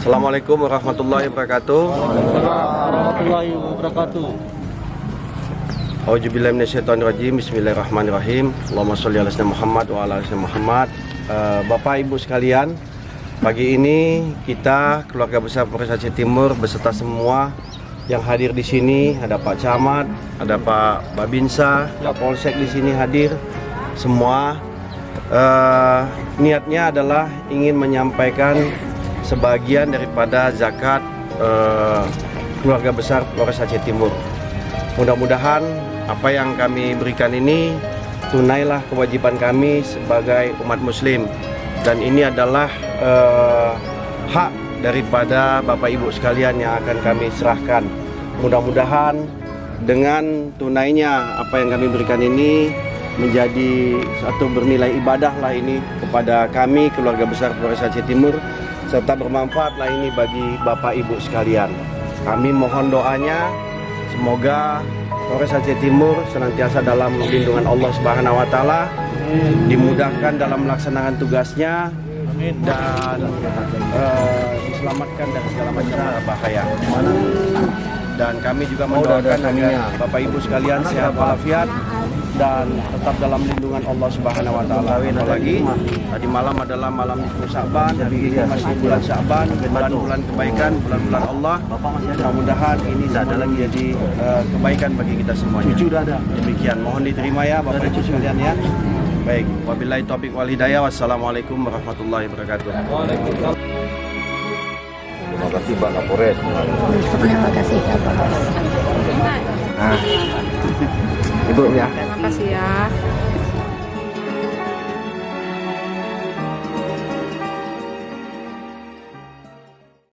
Assalamualaikum warahmatullahi wabarakatuh. Warahmatullahi wabarakatuh. Auzubillahi minasyaitonirrajim. Bismillahirrahmanirrahim. Allahumma sholli ala sayyidina Muhammad wa ala ali sayyidina Muhammad. Bapak Ibu sekalian, pagi ini kita keluarga besar Polres Aceh Timur beserta semua yang hadir di sini, ada Pak Camat, ada Pak Babinsa, Pak Polsek di sini hadir semua. Niatnya adalah ingin menyampaikan sebagian daripada zakat keluarga besar Polres Aceh Timur. Mudah-mudahan apa yang kami berikan ini tunailah kewajiban kami sebagai umat muslim, dan ini adalah hak daripada Bapak Ibu sekalian yang akan kami serahkan. Mudah-mudahan dengan tunainya apa yang kami berikan ini menjadi satu bernilai ibadah lah ini kepada kami keluarga besar Polres Aceh Timur, serta bermanfaat lah ini bagi Bapak Ibu sekalian. Kami mohon doanya semoga Polres Aceh Timur senantiasa dalam lindungan Allah Subhanahu wa taala, dimudahkan dalam melaksanakan tugasnya, dan diselamatkan dari segala macam bahaya. Dan kami juga mendoakan agar Bapak Ibu sekalian sehat walafiat dan tetap dalam lindungan Allah Subhanahu wa taala. Apalagi tadi malam adalah malam Nisfu Sya'ban, hari ini masih bulan Sya'ban, bulan kebaikan, bulan Allah. Mudah-mudahan ini adalah menjadi kebaikan bagi kita semuanya. Demikian, mohon diterima ya Bapak Ibu sekalian ya. Baik, wabillahi taufiq wal hidayah. Wassalamualaikum warahmatullahi wabarakatuh. Terima kasih Pak Kapolres. Terima kasih Kapolres. Ibu ya. Terima kasih ya.